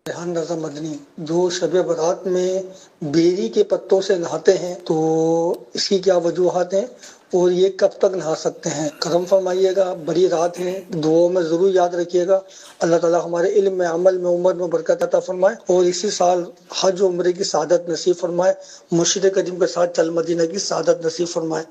रेहान रज़ा मदनी जो शब बारात में बेरी के पत्तों से नहाते हैं, तो इसकी क्या वजूहात हैं और ये कब तक नहा सकते हैं? करम फरमाइएगा, बड़ी रात है, दुआओं में ज़रूर याद रखिएगा। अल्लाह ताला हमारे इल्म में, अमल में, उम्र में बरकत अता फरमाए और इसी साल हज उम्रे की सादत नसीब फरमाए, मुर्शिद करीम के साथ चल मदीना की सादत नसीब फरमाए।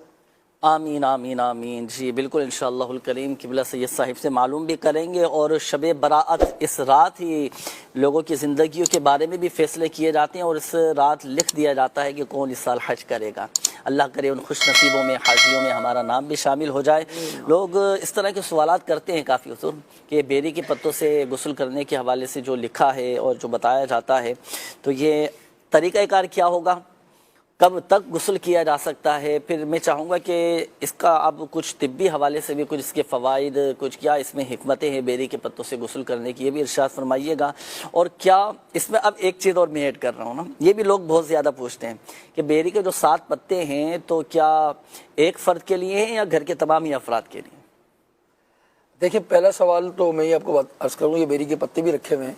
आमीन आमीन आमीन। जी बिल्कुल, इंशाअल्लाहुल करीम किबला सैयद साहिब से मालूम भी करेंगे। और शब बराअत इस रात ही लोगों की ज़िंदगियों के बारे में भी फ़ैसले किए जाते हैं और इस रात लिख दिया जाता है कि कौन इस साल हज करेगा। अल्लाह करे उन खुश नसीबों में, हाजियों में हमारा नाम भी शामिल हो जाए। लोग इस तरह के सवालात करते हैं काफ़ी उसूल कि बेरी के पत्तों से गुस्ल करने के हवाले से जो लिखा है और जो बताया जाता है, तो ये तरीक़ाकार क्या होगा, कब तक गुस्ल किया जा सकता है। फिर मैं चाहूँगा कि इसका अब कुछ तिब्बी हवाले से भी कुछ इसके फ़वाइद, कुछ क्या इसमें हिकमतें हैं बेरी के पत्तों से गुस्ल करने की, ये भी इरशाद फरमाइएगा। और क्या इसमें अब एक चीज़ और मैं ऐड कर रहा हूँ ना, ये भी लोग बहुत ज़्यादा पूछते हैं कि बेरी के जो 7 पत्ते हैं तो क्या एक फ़र्द के लिए हैं या घर के तमाम ही अफराद के लिए? देखिए, पहला सवाल तो मैं ये आपको अर्ज़ करूँ, ये बेरी के पत्ते भी रखे हुए हैं,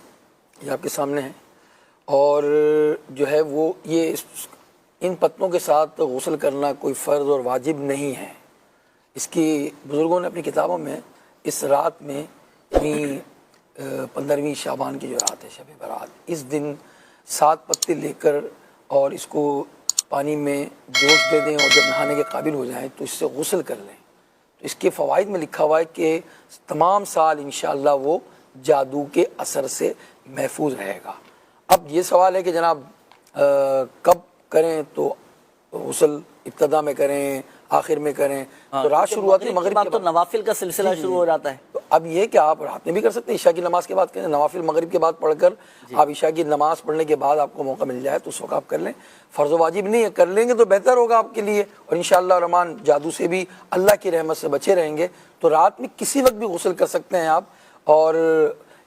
ये आपके सामने हैं, और जो है वो ये इन पत्तों के साथ गुस्ल करना कोई फ़र्ज़ और वाजिब नहीं है। इसकी बुज़ुर्गों ने अपनी किताबों में इस रात में 15वीं शाबान की जो रात है, शब बारात, इस दिन 7 पत्ते लेकर और इसको पानी में जोश दे दें और जब नहाने के काबिल हो जाएं तो इससे गुस्ल कर लें। तो इसके फ़वाइद में लिखा हुआ है कि तमाम साल इंशाअल्लाह वो जादू के असर से महफूज रहेगा। अब ये सवाल है कि जनाब कब करें, तो गुस्ल इब्तदा में करें, आखिर में करें, तो रात शुरुआती मगरिब के तो नवाफिल का सिलसिला शुरू हो जाता है। तो अब ये कि आप रात में भी कर सकते हैं, ईशा की नमाज के बाद करें, नवाफिल मगरिब के बाद पढ़कर आप ईशा की नमाज पढ़ने के बाद आपको मौका मिल जाए तो उस वक्त आप कर लें। फ़र्ज़ वाजिब नहीं है, कर लेंगे तो बेहतर होगा आपके लिए, और इंशाअल्लाह रहमान जादू से भी अल्लाह की रहमत से बचे रहेंगे। तो रात में किसी वक्त भी गुस्ल कर सकते हैं आप। और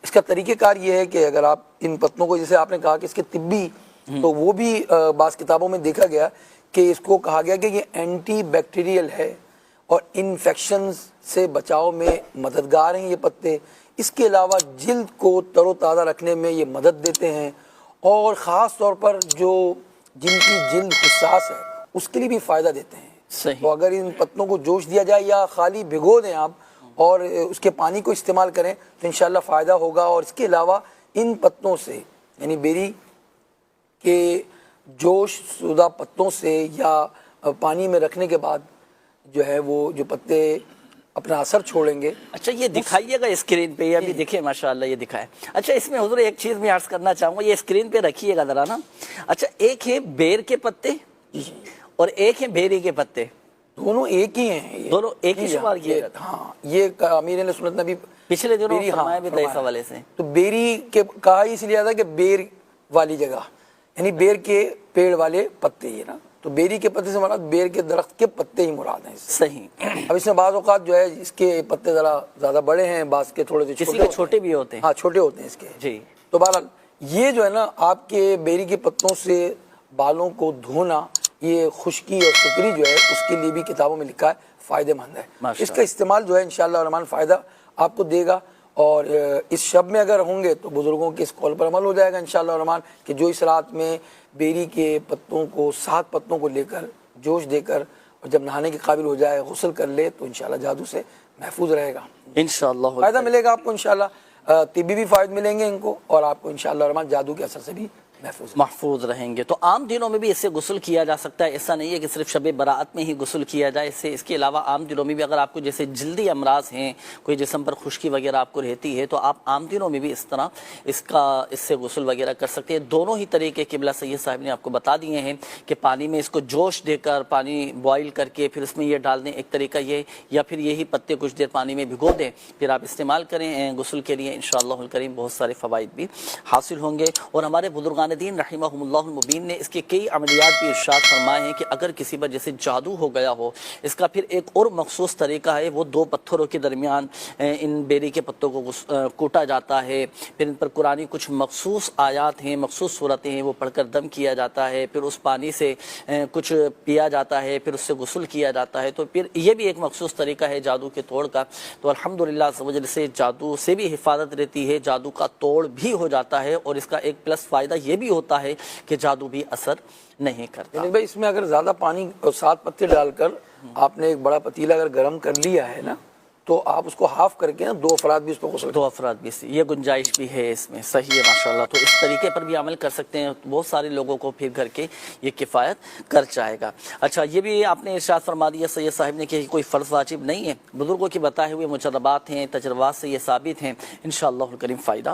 इसका तरीक़ेकार ये है कि अगर आप इन पत्तों को, जैसे आपने कहा कि इसके तिब्बी, तो वो भी बाज़ किताबों में देखा गया कि इसको कहा गया कि ये एंटी बैक्टीरियल है और इन्फेक्शन से बचाव में मददगार हैं ये पत्ते। इसके अलावा जिल्द को तरोताज़ा रखने में ये मदद देते हैं, और ख़ास तौर पर जो जिनकी जिल्द हुस्सास है उसके लिए भी फ़ायदा देते हैं। सही। तो अगर इन पत्तों को जोश दिया जाए या खाली भिगो दें आप और उसके पानी को इस्तेमाल करें तो इंशाअल्लाह फ़ायदा होगा। और इसके अलावा इन पत्तों से, यानी बेरी के जोश शुदा पत्तों से या पानी में रखने के बाद जो है वो जो पत्ते अपना असर छोड़ेंगे। अच्छा, ये दिखाइएगा स्क्रीन पे, अभी देखिए माशाल्लाह ये दिखाए। अच्छा, इसमें हुजूर एक चीज़ मैं अर्ज़ करना चाहूँगा, ये स्क्रीन पे रखिएगा ज़रा ना। अच्छा, एक है बेर के पत्ते और एक है बेरी के पत्ते, दोनों एक ही हैं, दोनों एक ही शुमार किए जाते हैं। हाँ, ये अमीर ने सुन्नत नबी पिछले दिनों फरमाया भी था इस हवाले से। तो बेरी के कहा इसलिए था कि बेर वाली जगह, यानी बेर के पेड़ वाले पत्ते, ये ना, तो बेरी के पत्ते से मुराद बेर के दरख्त के पत्ते ही मुराद हैं। सही। अब इसमें बाज़ औक़ात जो है इसके पत्ते ज़रा ज़्यादा बड़े हैं, बाज़ के थोड़े से छोटे भी होते हैं। हाँ, छोटे होते हैं इसके जी। तो बहरहाल ये जो है ना, आपके बेरी के पत्तों से बालों को धोना, ये खुश्की और सुकरी जो है उसके लिए भी किताबों में लिखा है फ़ायदेमंद है। इसका इस्तेमाल जो है इंशाअल्लाह रहमान फ़ायदा आपको देगा। और इस शब में अगर होंगे तो बुज़ुर्गों के इस कॉल पर अमल हो जाएगा इंशाअल्लाह रहमान कि जो इस रात में बेरी के पत्तों को, 7 पत्तों को लेकर जोश देकर और जब नहाने के काबिल हो जाए गुस्ल कर ले तो इंशाअल्लाह जादू से महफूज रहेगा। इंशाअल्लाह फ़ायदा मिलेगा आपको, इंशाअल्लाह तिब्बी भी फ़ायदे मिलेंगे इनको, और आपको इंशाअल्लाह रहमान जादू के असर से भी महफूज रहेंगे। तो आम दिनों में भी इससे गुस्ल किया जा सकता है, ऐसा नहीं है कि सिर्फ शब बरात में ही गुस्ल किया जाए। इसके अलावा आम दिनों में भी अगर आपको जैसे जल्दी अमराज हैं, कोई जिस्म पर खुश्की वगैरह आपको रहती है, तो आप आम दिनों में भी इस तरह इससे गुस्ल वगैरह कर सकते हैं। दोनों ही तरीके किबला सैयद साहब ने आपको बता दिए हैं कि पानी में इसको जोश देकर, पानी बॉयल करके फिर उसमें ये डाल दें, एक तरीका ये, या फिर यही पत्ते कुछ देर पानी में भिगो दें, फिर आप इस्तेमाल करें गुस्ल के लिए। इंशाअल्लाह करीम बहुत सारे फ़वाइद भी हासिल होंगे। और हमारे बुजुर्गान علماء دین رحمہم اللہ المبین نے اس کے کئی عملیات بھی ارشاد فرمائے ہیں کہ اگر کسی پر جیسے جادو ہو گیا ہو، اس کا پھر ایک اور مخصوص طریقہ ہے، وہ دو پتھروں کے درمیان ان بیری کے پتوں کو کوٹا جاتا ہے، پھر ان پر قرآنی کچھ مخصوص آیات ہیں، مخصوص صورتیں ہیں، وہ پڑھ کر دم کیا جاتا ہے، پھر اس پانی سے کچھ پیا جاتا ہے، پھر اس سے غسل کیا جاتا ہے، تو پھر یہ بھی ایک مخصوص طریقہ ہے جادو کے توڑ کا۔ تو الحمدللہ عز و جل سے جادو سے بھی حفاظت رہتی ہے، جادو کا توڑ بھی ہو جاتا ہے، اور اس کا ایک پلس فائدہ یہ بھی ہوتا ہے کہ جادو بھی اثر نہیں کرتا۔ یعنی بھائی اس میں اگر زیادہ پانی اور 7 پتے ڈال کر آپ نے ایک بڑا پتیلا اگر گرم کر لیا ہے نا، تو آپ اس کو ہاف کر کے نا 2 افراد بھی اس پہ غسل، 2 افراد بھی، یہ گنجائش بھی ہے اس میں، صحیح ہے ماشاءاللہ۔ تو اس طریقے پر بھی عمل کر سکتے ہیں، بہت سارے لوگوں کو پھر گھر کے یہ کفایت کر جائے گا۔ اچھا، یہ بھی آپ نے ارشاد فرما دیا سید صاحب نے کہ کوئی فرض واجب نہیں ہے، بزرگوں کے بتائے ہوئے مجربات ہیں، تجربات سے یہ ثابت ہیں، انشاءاللہ الکریم فائدہ